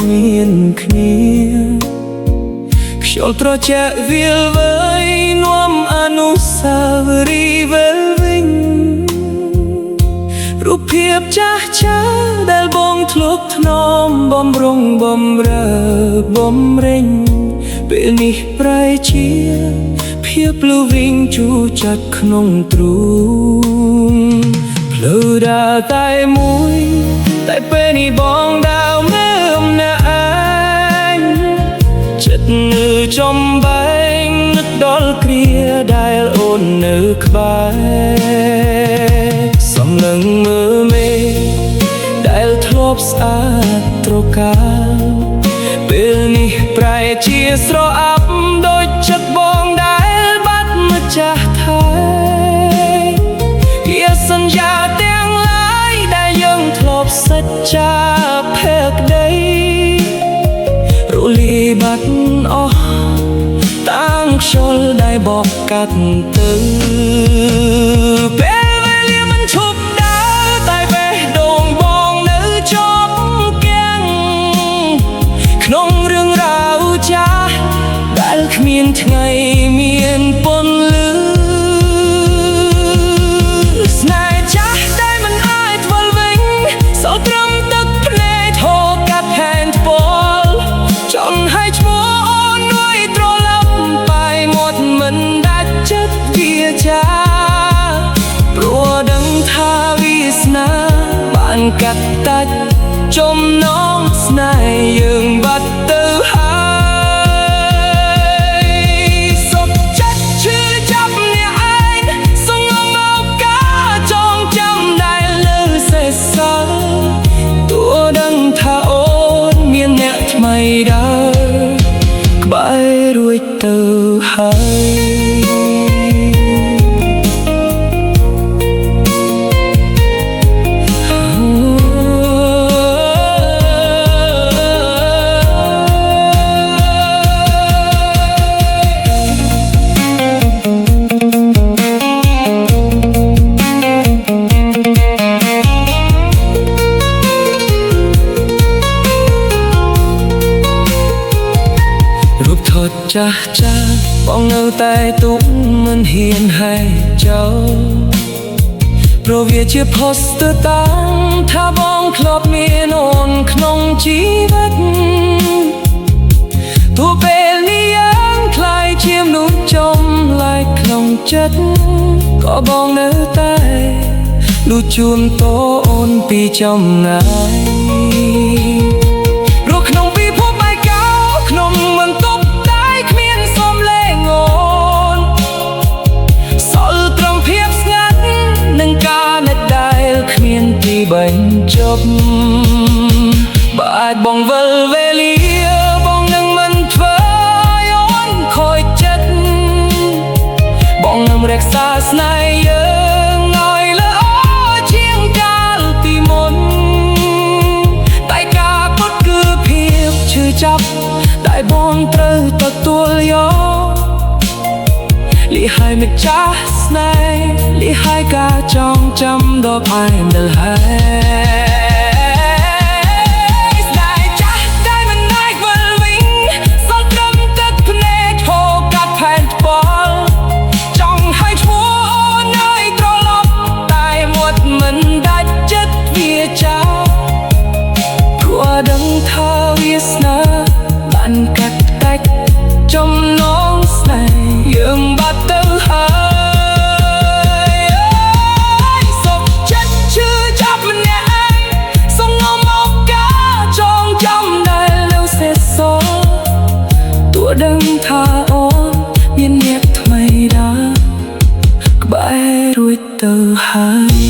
មានគ្នាខ្យល់ត្រជាក់វាលវែងនាំអនុស្សាវរីយ៍វិលវិញរូបភាពចាស់ឆាដែលបងធ្លាប់ថ្នមបំរុងបំរើបំរេញពេលនេះប្រែជាភាពលវិញជូរចាត់ក្នុងទ្រូងផ្លូវដើរតែមួយតែពេលនេះបងដើរមើលអំណាចចិត្តនៅចំបែងនឹកដល់គ្រាដែលអូននៅក្បែរសំឡឹងមើលមេដែលធ្លាប់ស្អាតត្រកាលពេលនេះប្រែជាស្រអាប់ដូចចិត្តបងដែលបាត់ម្ចាស់ថែជាសន្យាទាំងឡាយដែលយើងធ្លាប់សច្ចាភក្តីរលាយបាត់អស់តាំងខ្យល់ដែលបបកាត់ទៅពេលវេលាមិនឈប់ដើរតែបេះដូងបងនៅជាប់គាំងក្នុងរឿងរ៉ាវចាស់ដែលគ្មានថ្ងៃមានពន្លឺស្នេហ៍ចាស់ដែលមិនអាចធ្វើវិញសល់ត្រឹមទឹកភ្នែកហូរកាត់ហែនថ្ពាល់ចង់ឲ្យឈ្មោះអូននួយត្រឡប់បែកមាត់មិនដាច់ចិត្តវាចាព្រោះដឹងថាវាសនាបានកាត់តាច់ចំណងស្នេហ៍យើងបាត់ទៅហើយសុខចិត្តឈឺចាប់អ្នកឯងសងំមកការចងចាំដែលលើសេះសល់ទោះដឹងថាអូនមានអ្នកថ្មីដើរក្បែររួចទៅហើយរូបថតចាស់ចាស់បងនៅតែទុកមិនហ៊ានហែកចោលព្រោះវាជាផុសទើតាំងថាបងធ្លាប់មានអូនក្នុងជីវិតទោះពេលនេះយ៉ាងខ្លាយជាមនុស្សចំឡាយក្នុងចិត្តក៏បងនៅតែលូជូនតអូនពីចំណាយព្រោះក្នុងពិភពបែកកោក្នុងមិនទប់តែគ្មានសំឡេងអូនសល់ត្រឹមភាពស្ងាត់នឹងការណិតដែលគ្មានទីបញ្ចប់បើអាចបងវិលវេលាបងនឹងមិនធ្វើឲ្យអូនខូចចិត្តបងនឹងរក្សាស្នេហ៍យើងឲ្យល្អជាងកាលពីមុនតែការពិតគឺភាពឈឺចាប់ដែលបងត្រូវទទួលយកលីហើយម្ចាស់ស្នេហ៍លីហើយការចងចាំដ៏ផែនដែលហើយស្នេហ៍ចាស់ដែលមិនអាចវិលវិញសល់ត្រឹមទឹកភ្នែកហូរកាត់ផែនថ្ពាល់ចង់ឲ្យឈ្មោះអូនឲ្យត្រឡប់តែមាត់មិនដាច់ចិត្តវាចាព្រោះដឹងថាវាសនាបានកាត់តាច់ចំណងស្នេហ៍យើងបាត់ទៅហើយសុខចិត្តឈឺចាប់ម្នាក់ឯងសងំមកការចងចាំដែលនៅសេះសល់ទោះដឹងថាអូនមានអ្នកថ្មីដើរក្បែររួចទៅហើយ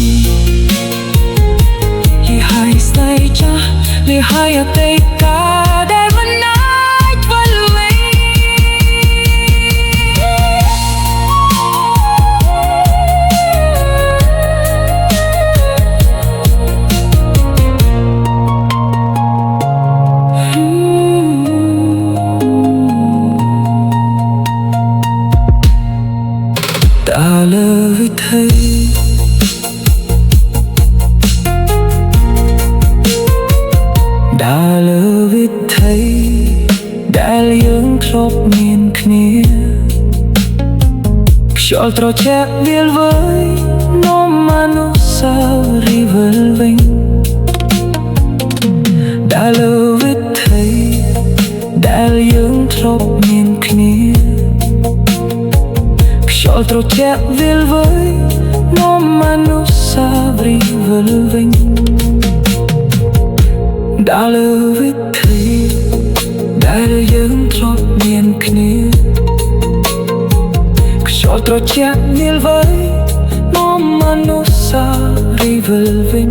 លីហើយស្នេហ៍ចាស់លីហើយអតីតកាលដែលមិនអាចវិលវិញđã lời thấy đã lời ដែលយើងធ្លាប់មានគ្នាខ្យល់ត្រជាក់វាលវើយនាំអនុស្សាវរីយ៍វិលវិញដែលលើវិថីដែលយើងធ្លាប់មានគ្នាខ្យល់ត្រជាក់វាលវើយនាំអនុស្សាវរីយ៍វិលវិញដែលលើវិថីដែលយើងធ្លាប់មានគ្នាខ្យល់ត្រជាក់វាលវើយនាំអនុស្សាវរីយ៍វិលវិញ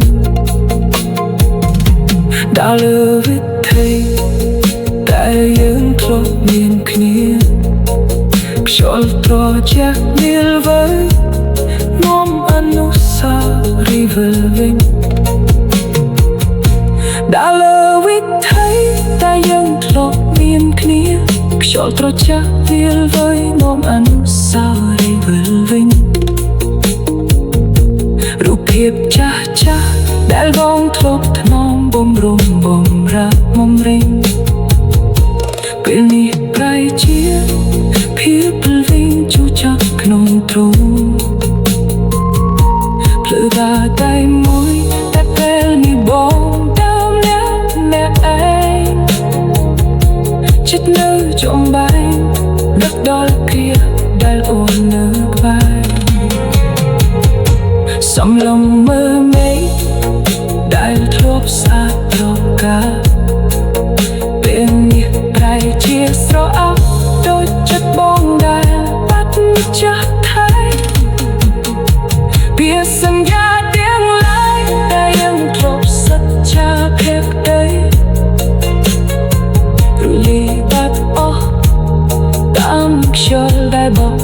ដែលលើវិថីដែលយើងធ្លាប់មានគ្នាខ្យល់ត្រជាក់វាលវើយនាំអនុស្សាវរីយ៍វិលវិញដែលលើវិថីដែលយើងធ្លាប់មានគ្នាខ្យល់ត្រជាក់វាលវើយនាំអនុស្សាវរីយ៍វិលវិញរូបភាពចាស់ចាស់ដែលបងធ្លាប់ថ្នមបំរុងបំរើបំរេងពេលនេះប្រែជាភាពពលវិញជូរចត់ក្នុងទ្រូងភ្លឺតាតែមួយតែពេលនេះបងដើមអ្នកឯងចិត្តនៅចំបែងដឹកដល់ភាពដែលអូននៅក្បែរសំឡុំមើលមេឃដែលធ្លាប់ស្អាតរកាពេលនេះប្រែជាស្រអប់ដូចចិត្តបងដែលបាត់ម្ចាស់ថៃពីសន្យាទាំងឡាយដែលយើងធ្លាប់សច្ចាភាពដីរលាយបាត់អស់តាមខ្យល់ដែលបោក